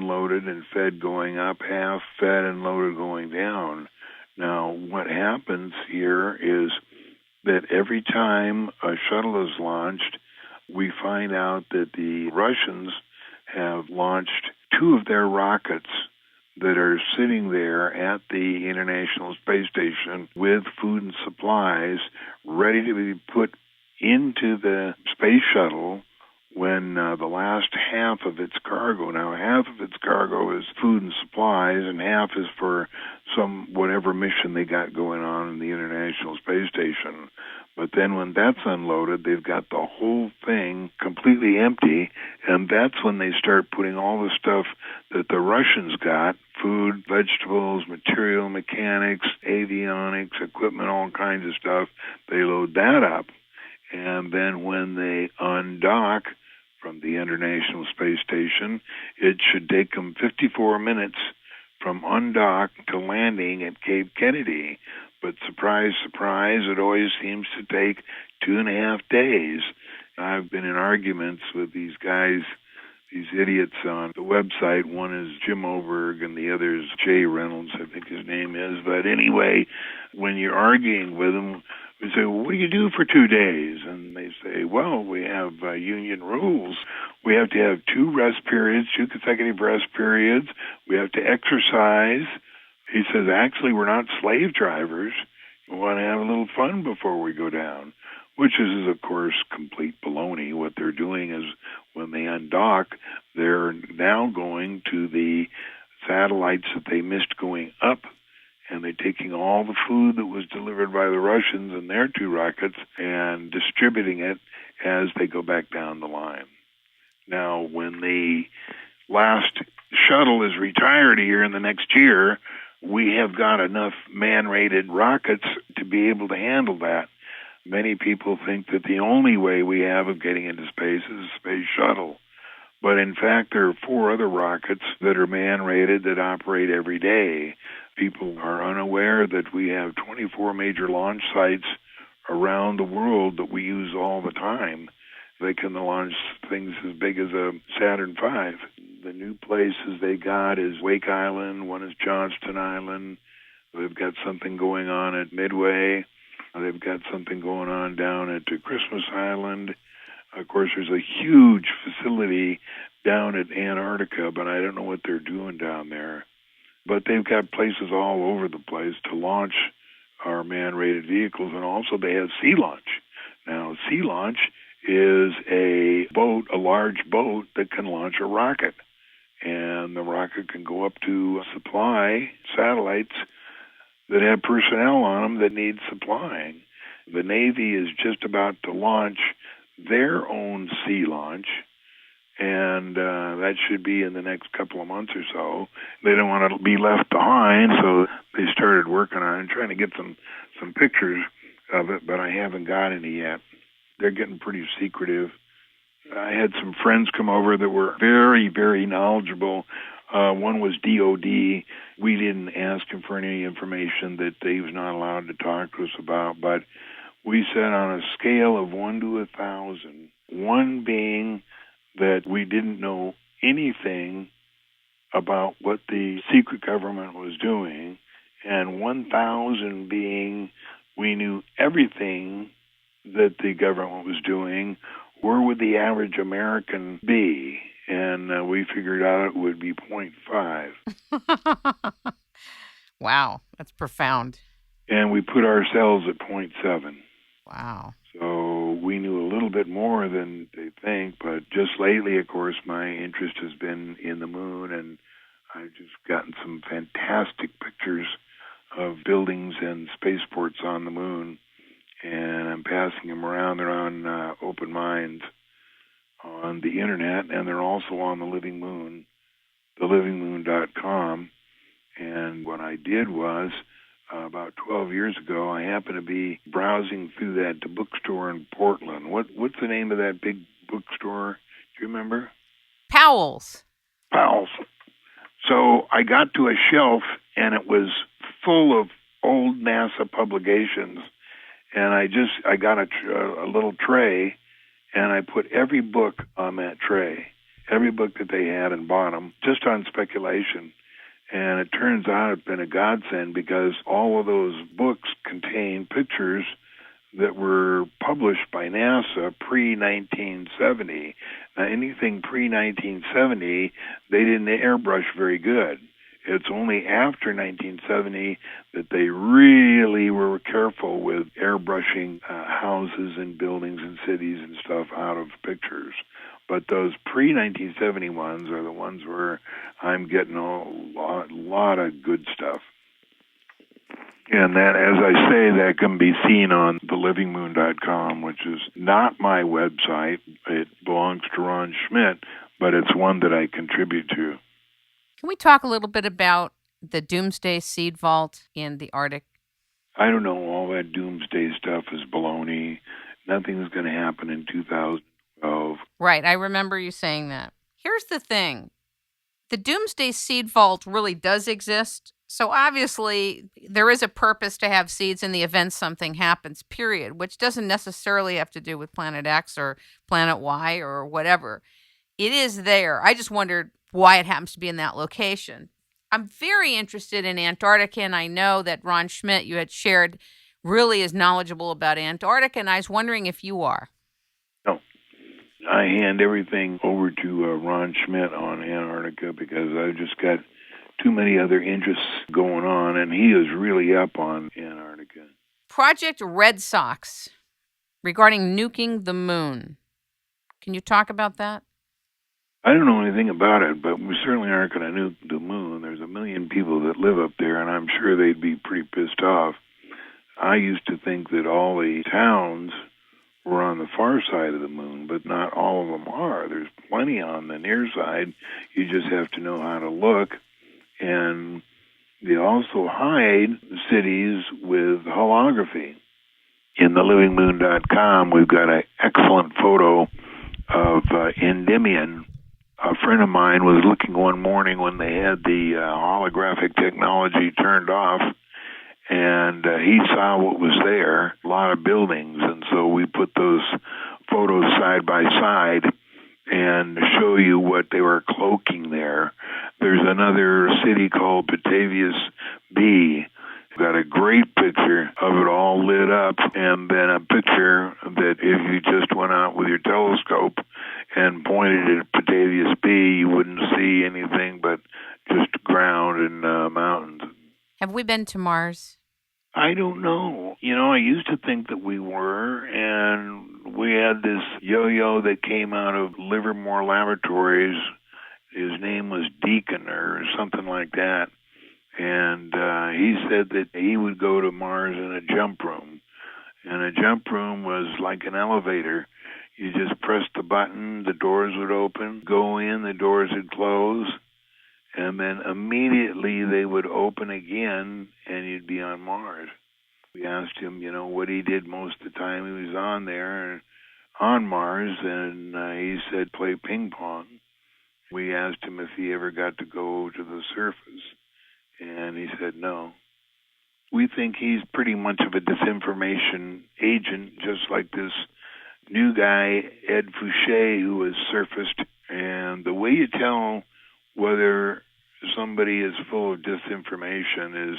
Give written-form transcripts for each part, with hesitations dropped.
unloaded and fed going up, half fed and loaded going down. Now, what happens here is that every time a shuttle is launched, we find out that the Russians have launched 2 of their rockets that are sitting there at the International Space Station with food and supplies ready to be put into the space shuttle when the last half of its cargo, now half of its cargo is food and supplies and half is for some whatever mission they got going on in the International Space Station. But then when that's unloaded, they've got the whole thing completely empty, and that's when they start putting all the stuff that the Russians got, food, vegetables, material mechanics, avionics, equipment, all kinds of stuff. They load that up, and then when they undock from the International Space Station, it should take them 54 minutes from undock to landing at Cape Kennedy. But surprise, surprise, it always seems to take 2.5 days. I've been in arguments with these guys, these idiots on the website. One is Jim Oberg and the other is Jay Reynolds, I think his name is. But anyway, when you're arguing with them, we say, well, what do you do for 2 days? And they say, well, we have union rules. We have to have 2 rest periods, 2 consecutive rest periods. We have to exercise. He says, actually, we're not slave drivers. We want to have a little fun before we go down, which is, of course, complete baloney. What they're doing is when they undock, they're now going to the satellites that they missed going up, and they're taking all the food that was delivered by the Russians in their 2 rockets and distributing it as they go back down the line. Now, when the last shuttle is retired here in the next year, we have got enough man-rated rockets to be able to handle that. Many people think that the only way we have of getting into space is a space shuttle. But in fact, there are 4 other rockets that are man-rated that operate every day. People are unaware that we have 24 major launch sites around the world that we use all the time. They can launch things as big as a Saturn V. The new places they got is Wake Island, one is Johnston Island. They've got something going on at Midway. They've got something going on down at Christmas Island. Of course, there's a huge facility down at Antarctica, but I don't know what they're doing down there. But they've got places all over the place to launch our man-rated vehicles, and also they have sea launch. Now, sea launch is a boat, a large boat that can launch a rocket. And the rocket can go up to supply satellites that have personnel on them that need supplying. The Navy is just about to launch their own sea launch, and that should be in the next couple of months or so. They don't want to be left behind, so they started working on it, trying to get some pictures of it, but I haven't got any yet. They're getting pretty secretive. I had some friends come over that were very, very knowledgeable. One was DOD. We didn't ask him for any information that he was not allowed to talk to us about, but we said on a scale of 1 to 1,000, 1 being that we didn't know anything about what the secret government was doing, and 1,000 being we knew everything that the government was doing, where would the average American be? And we figured out it would be 0.5. Wow, that's profound. And we put ourselves at 0.7. Wow. So we knew a little bit more than they think, but just lately, of course, my interest has been in the moon, and I've just gotten some fantastic pictures of buildings and spaceports on the moon, and I'm passing them around. They're on Open Minds on the internet, and they're also on the Living Moon, thelivingmoon.com. And what I did was, about 12 years ago, I happened to be browsing through that bookstore in Portland. What's the name of that big bookstore? Do you remember? Powell's. So I got to a shelf, and it was full of old NASA publications. And I got a little tray, and I put every book on that tray. every book that they had and bought them just on speculation. And it turns out it's been a godsend because all of those books contain pictures that were published by NASA pre-1970. Now, anything pre-1970, they didn't airbrush very good. It's only after 1970 that they really were careful with airbrushing houses and buildings and cities and stuff out of pictures. But those pre-1970 ones are the ones where I'm getting a lot of good stuff. And that, as I say, that can be seen on thelivingmoon.com, which is not my website. It belongs to Ron Schmidt, but it's one that I contribute to. Can we talk a little bit about the Doomsday Seed Vault in the Arctic? I don't know. All that doomsday stuff is baloney. Nothing's going to happen in 2012. Right. I remember you saying that. Here's the thing. The Doomsday Seed Vault really does exist. So obviously, there is a purpose to have seeds in the event something happens, period, which doesn't necessarily have to do with Planet X or Planet Y or whatever. It is there. I just wondered why it happens to be in that location. I'm very interested in Antarctica, and I know that Ron Schmidt, you had shared, really is knowledgeable about Antarctica, and I was wondering if you are. No. I hand everything over to Ron Schmidt on Antarctica because I've just got too many other interests going on, and he is really up on Antarctica. Project Red Sox regarding nuking the moon. Can you talk about that? I don't know anything about it, but we certainly aren't going to nuke the moon. There's 1 million people that live up there, and I'm sure they'd be pretty pissed off. I used to think that all the towns were on the far side of the moon, but not all of them are. There's plenty on the near side. You just have to know how to look. And they also hide cities with holography. In thelivingmoon.com, we've got an excellent photo of Endymion. A friend of mine was looking one morning when they had the holographic technology turned off, and he saw what was there, a lot of buildings, and so we put those photos side by side and show you what they were cloaking there. There's another city called Batavius B. Got a great picture of it all lit up, and then a picture that if you just went out with your telescope and pointed at Batavius B, you wouldn't see anything but just ground and mountains. Have we been to Mars? I don't know. You know, I used to think that we were, and we had this yo-yo that came out of Livermore Laboratories. His name was Deacon or something like that. And he said that he would go to Mars in a jump room. And a jump room was like an elevator. You just pressed the button, the doors would open, go in, the doors would close, and then immediately they would open again, and you'd be on Mars. We asked him, you know, what he did most of the time he was on there, on Mars, and he said play ping pong. We asked him if he ever got to go to the surface, and he said no. We think he's pretty much of a disinformation agent, just like this new guy, Ed Fouché, who has surfaced. And the way you tell whether somebody is full of disinformation is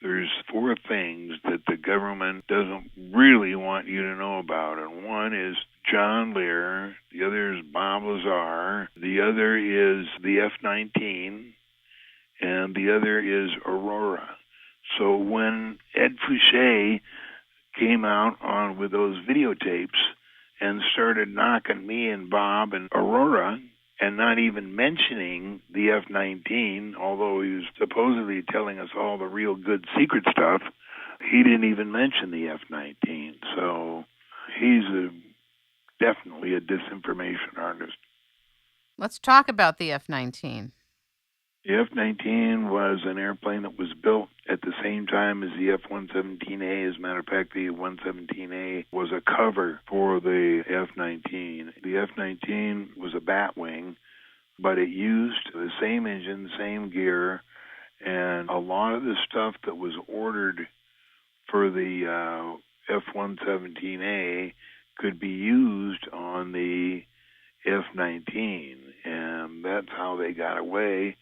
there's 4 things that the government doesn't really want you to know about. And one is John Lear, the other is Bob Lazar, the other is the F-19, and the other is Aurora. So when Ed Fouché came out on with those videotapes and started knocking me and Bob and Aurora and not even mentioning the F-19, although he was supposedly telling us all the real good secret stuff, he didn't even mention the F-19. So he's definitely a disinformation artist. Let's talk about the F-19. The F-19 was an airplane that was built at the same time as the F-117A. As a matter of fact, the F-117A was a cover for the F-19. The F-19 was a batwing, but it used the same engine, same gear, and a lot of the stuff that was ordered for the F-117A could be used on the F-19. and that's how they got away.